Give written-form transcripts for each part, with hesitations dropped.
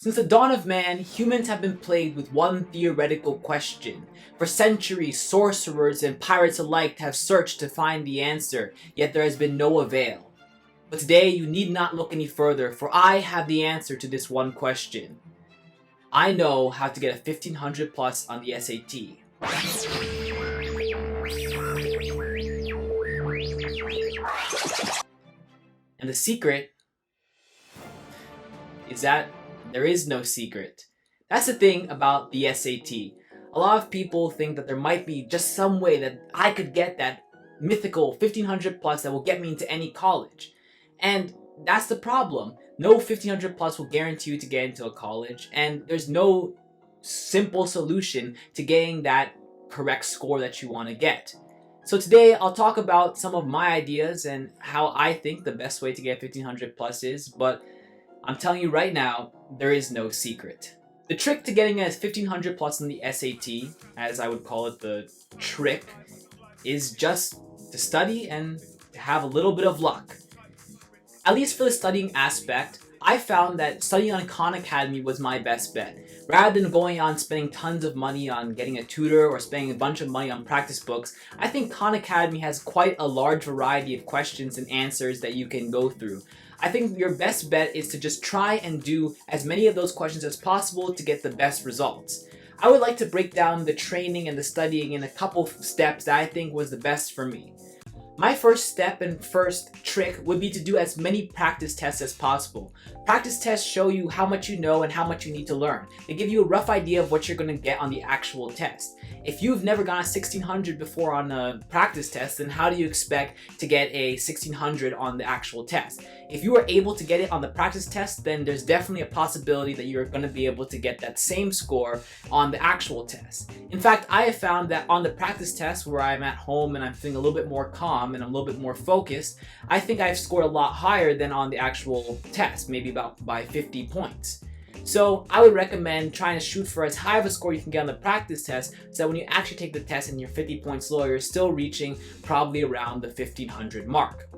Since the dawn of man, humans have been plagued with one theoretical question. For centuries, sorcerers and pirates alike have searched to find the answer, yet there has been no avail. But today, you need not look any further, for I have the answer to this one question. I know how to get a 1500 plus on the SAT. And the secret is that there is no secret. That's the thing about the SAT. A lot of people think that there might be just some way that I could get that mythical 1500 plus that will get me into any college. And that's the problem. No 1500 plus will guarantee you to get into a college, and there's no simple solution to getting that correct score that you want to get. So today I'll talk about some of my ideas and how I think the best way to get 1500 plus is, but I'm telling you right now, there is no secret. The trick to getting a 1500 plus on the SAT, as I would call it the trick, is just to study and to have a little bit of luck. At least for the studying aspect, I found that studying on Khan Academy was my best bet. Rather than going on spending tons of money on getting a tutor or spending a bunch of money on practice books, I think Khan Academy has quite a large variety of questions and answers that you can go through. I think your best bet is to just try and do as many of those questions as possible to get the best results. I would like to break down the training and the studying in a couple steps that I think was the best for me. My first step and first trick would be to do as many practice tests as possible. Practice tests show you how much you know and how much you need to learn. They give you a rough idea of what you're going to get on the actual test. If you've never gotten a 1600 before on a practice test, then how do you expect to get a 1600 on the actual test? If you are able to get it on the practice test, then there's definitely a possibility that you're going to be able to get that same score on the actual test. In fact, I have found that on the practice test where I'm at home and I'm feeling a little bit more calm and I'm a little bit more focused, I think I've scored a lot higher than on the actual test, maybe about by 50 points. So I would recommend trying to shoot for as high of a score you can get on the practice test so that when you actually take the test and you're 50 points lower, you're still reaching probably around the 1500 mark.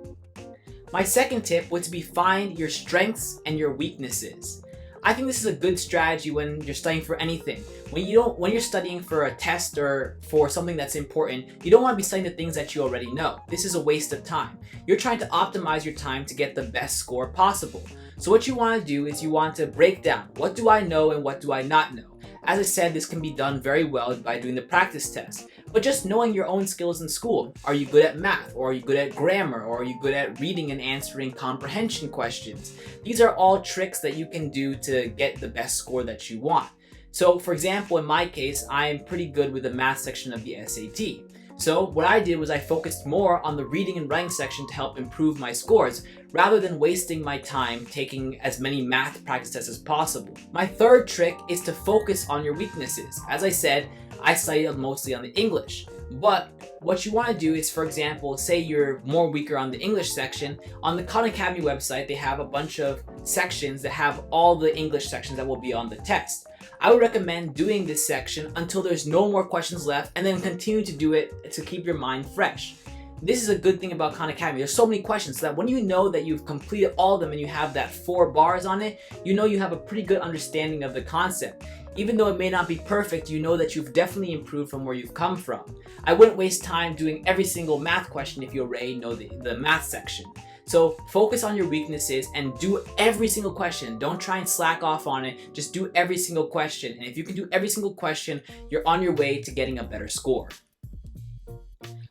My second tip would be find your strengths and your weaknesses. I think this is a good strategy when you're studying for anything. When you're studying for a test or for something that's important, you don't want to be studying the things that you already know. This is a waste of time. You're trying to optimize your time to get the best score possible. So what you want to do is you want to break down what do I know and what do I not know. As I said, this can be done very well by doing the practice test. But just knowing your own skills in school. Are you good at math? Or are you good at grammar? Or are you good at reading and answering comprehension questions? These are all tricks that you can do to get the best score that you want. So for example, in my case, I'm pretty good with the math section of the SAT. So what I did was I focused more on the reading and writing section to help improve my scores, rather than wasting my time taking as many math practice tests as possible. My third trick is to focus on your weaknesses. As I said, I studied mostly on the English. But what you want to do is, for example, say you're more weaker on the English section, on the Khan Academy website they have a bunch of sections that have all the English sections that will be on the test. I would recommend doing this section until there's no more questions left and then continue to do it to keep your mind fresh. This is a good thing about Khan Academy. There's so many questions so that when you know that you've completed all of them and you have that 4 bars on it, you know you have a pretty good understanding of the concept. Even though it may not be perfect, you know that you've definitely improved from where you've come from. I wouldn't waste time doing every single math question if you already know the math section. So focus on your weaknesses and do every single question. Don't try and slack off on it. Just do every single question. And if you can do every single question, you're on your way to getting a better score.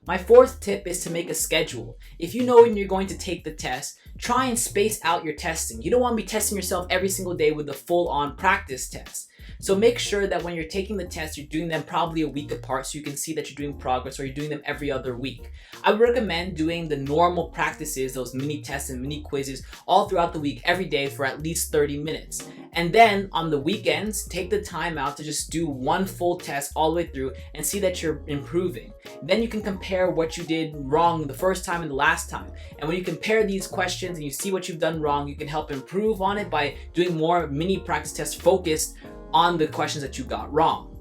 My fourth tip is to make a schedule. If you know when you're going to take the test, try and space out your testing. You don't want to be testing yourself every single day with a full-on practice test. So make sure that when you're taking the test, you're doing them probably a week apart so you can see that you're doing progress, or you're doing them every other week. I would recommend doing the normal practices, those mini tests and mini quizzes, all throughout the week, every day for at least 30 minutes. And then on the weekends, take the time out to just do one full test all the way through and see that you're improving. Then you can compare what you did wrong the first time and the last time. And when you compare these questions and you see what you've done wrong, you can help improve on it by doing more mini practice tests focused on the questions that you got wrong.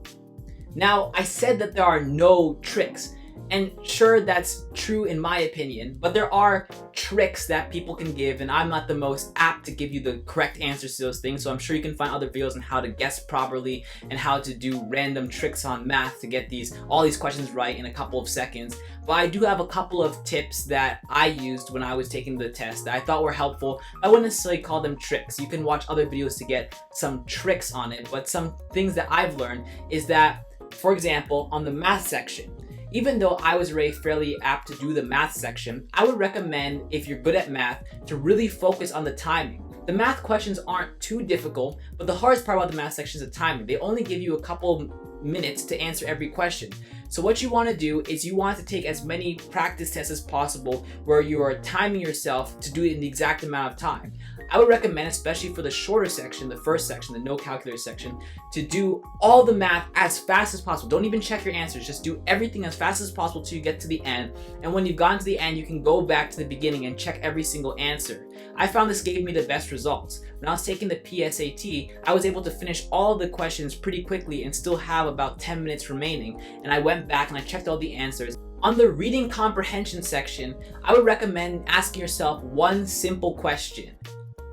Now, I said that there are no tricks. And sure, that's true in my opinion, but there are tricks that people can give, and I'm not the most apt to give you the correct answers to those things, so I'm sure you can find other videos on how to guess properly and how to do random tricks on math to get all these questions right in a couple of seconds. But I do have a couple of tips that I used when I was taking the test that I thought were helpful. I wouldn't necessarily call them tricks. You can watch other videos to get some tricks on it, but some things that I've learned is that, for example, on the math section, even though I was already fairly apt to do the math section, I would recommend, if you're good at math, to really focus on the timing. The math questions aren't too difficult, but the hardest part about the math section is the timing. They only give you a couple minutes to answer every question. So what you want to do is you want to take as many practice tests as possible where you are timing yourself to do it in the exact amount of time. I would recommend, especially for the shorter section, the first section, the no calculator section, to do all the math as fast as possible. Don't even check your answers. Just do everything as fast as possible till you get to the end. And when you've gotten to the end, you can go back to the beginning and check every single answer. I found this gave me the best results. When I was taking the PSAT, I was able to finish all of the questions pretty quickly and still have about 10 minutes remaining. And I went back and I checked all the answers. On the reading comprehension section, I would recommend asking yourself one simple question.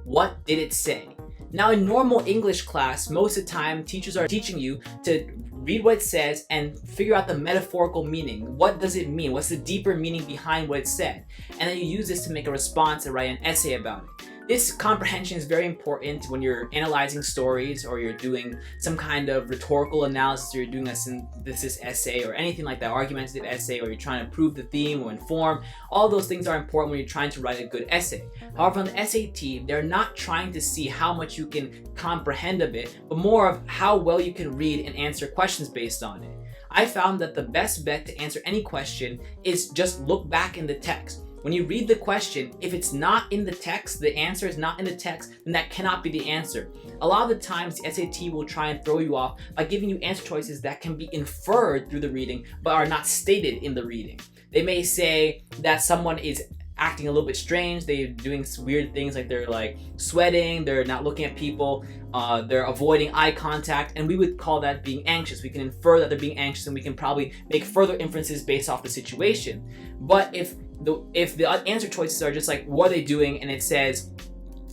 What did it say? Now, in normal English class, most of the time teachers are teaching you to read what it says and figure out the metaphorical meaning. What does it mean? What's the deeper meaning behind what it said? And then you use this to make a response and write an essay about it. This comprehension is very important when you're analyzing stories, or you're doing some kind of rhetorical analysis, or you're doing a synthesis essay or anything like that, argumentative essay, or you're trying to prove the theme or inform. All those things are important when you're trying to write a good essay. However, on the SAT, they're not trying to see how much you can comprehend of it, but more of how well you can read and answer questions based on it. I found that the best bet to answer any question is just look back in the text. When you read the question, if it's not in the text, the answer is not in the text, then that cannot be the answer. A lot of the times, the SAT will try and throw you off by giving you answer choices that can be inferred through the reading, but are not stated in the reading. They may say that someone is acting a little bit strange, they're doing weird things, like they're like sweating, they're not looking at people, they're avoiding eye contact, and we would call that being anxious. We can infer that they're being anxious, and we can probably make further inferences based off the situation. But if the answer choices are just like, what are they doing, and it says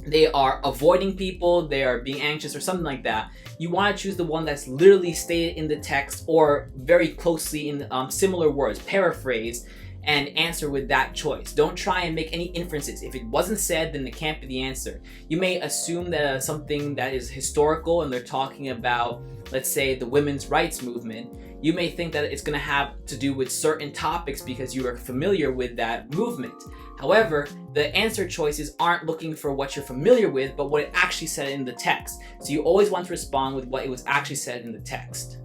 they are avoiding people, they are being anxious, or something like that, you want to choose the one that's literally stated in the text or very closely in similar words, paraphrase, and answer with that choice. Don't try and make any inferences. If it wasn't said, then it can't be the answer. You may assume that something that is historical and they're talking about, let's say, the women's rights movement. You may think that it's going to have to do with certain topics because you are familiar with that movement. However, the answer choices aren't looking for what you're familiar with, but what it actually said in the text. So you always want to respond with what it was actually said in the text.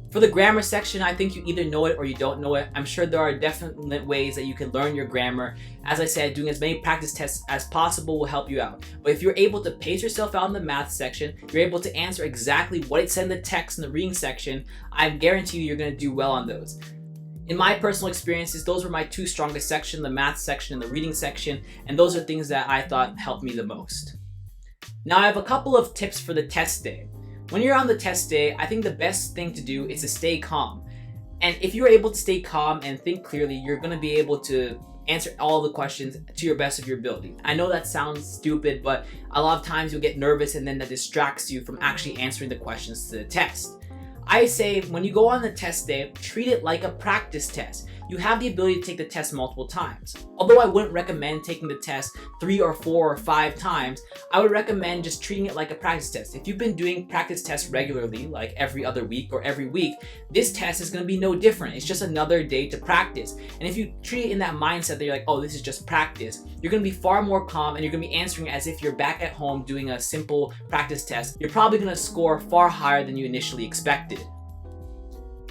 For the grammar section, I think you either know it or you don't know it. I'm sure there are definite ways that you can learn your grammar. As I said, doing as many practice tests as possible will help you out. But if you're able to pace yourself out in the math section, you're able to answer exactly what it said in the text in the reading section, I guarantee you're going to do well on those. In my personal experiences, those were my two strongest sections, the math section and the reading section, and those are things that I thought helped me the most. Now I have a couple of tips for the test day. When you're on the test day, I think the best thing to do is to stay calm. And if you're able to stay calm and think clearly, you're going to be able to answer all the questions to your best of your ability. I know that sounds stupid, but a lot of times you'll get nervous and then that distracts you from actually answering the questions to the test. I say when you go on the test day, treat it like a practice test. You have the ability to take the test multiple times. Although I wouldn't recommend taking the test 3 or 4 or 5 times, I would recommend just treating it like a practice test. If you've been doing practice tests regularly, like every other week or every week, this test is going to be no different. It's just another day to practice. And if you treat it in that mindset that you're like, oh, this is just practice, you're going to be far more calm and you're going to be answering as if you're back at home doing a simple practice test. You're probably going to score far higher than you initially expected.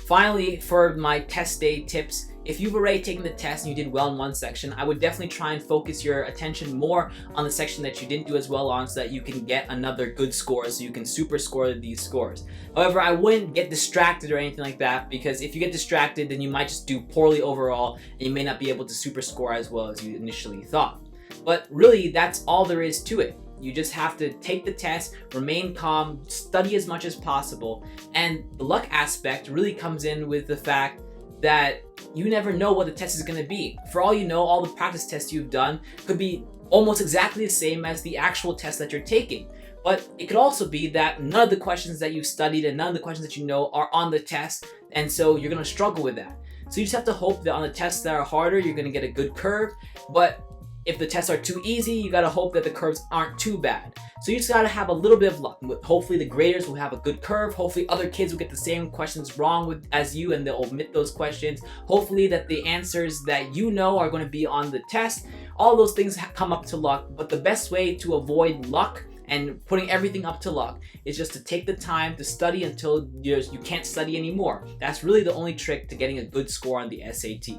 Finally, for my test day tips, if you've already taken the test and you did well in one section, I would definitely try and focus your attention more on the section that you didn't do as well on so that you can get another good score, so you can super score these scores. However, I wouldn't get distracted or anything like that, because if you get distracted, then you might just do poorly overall and you may not be able to super score as well as you initially thought. But really, that's all there is to it. You just have to take the test, remain calm, study as much as possible, and the luck aspect really comes in with the fact that you never know what the test is going to be. For all you know, all the practice tests you've done could be almost exactly the same as the actual test that you're taking. But it could also be that none of the questions that you've studied and none of the questions that you know are on the test, and so you're going to struggle with that. So you just have to hope that on the tests that are harder, you're going to get a good curve, but if the tests are too easy, you gotta hope that the curves aren't too bad. So you just gotta have a little bit of luck. Hopefully the graders will have a good curve. Hopefully other kids will get the same questions wrong as you and they'll omit those questions. Hopefully that the answers that you know are gonna be on the test. All those things come up to luck, but the best way to avoid luck and putting everything up to luck is just to take the time to study until you can't study anymore. That's really the only trick to getting a good score on the SAT.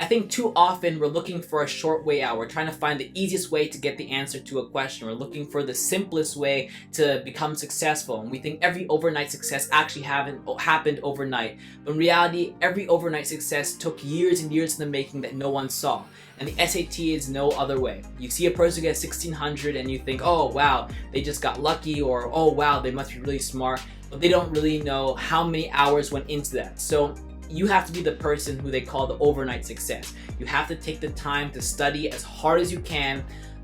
I think too often we're looking for a short way out. We're trying to find the easiest way to get the answer to a question. We're looking for the simplest way to become successful. And we think every overnight success actually happened overnight. But in reality, every overnight success took years and years in the making that no one saw. And the SAT is no other way. You see a person get 1600 and you think, oh wow, they just got lucky, or oh wow, they must be really smart. But they don't really know how many hours went into that. So you have to be the person who they call the overnight success. You have to take the time to study as hard as you can,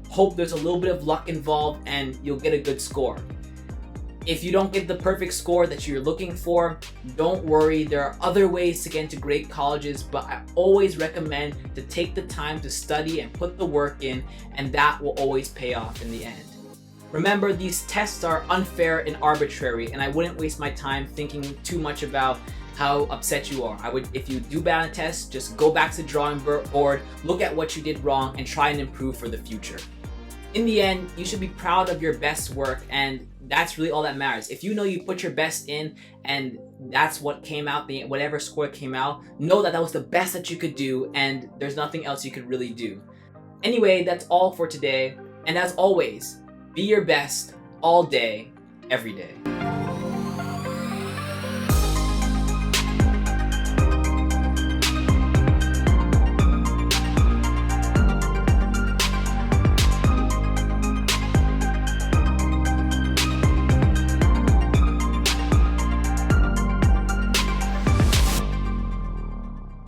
hope there's a little bit of luck involved, and you'll get a good score. If you don't get the perfect score that you're looking for, don't worry. There are other ways to get into great colleges, but I always recommend to take the time to study and put the work in, and that will always pay off in the end. Remember, these tests are unfair and arbitrary, and I wouldn't waste my time thinking too much about how upset you are. If you do bad on a test, just go back to the drawing board, look at what you did wrong, and try and improve for the future. In the end, you should be proud of your best work, and that's really all that matters. If you know you put your best in and that's what came out, whatever score came out, know that that was the best that you could do, and there's nothing else you could really do. Anyway, that's all for today, and as always, be your best all day, every day.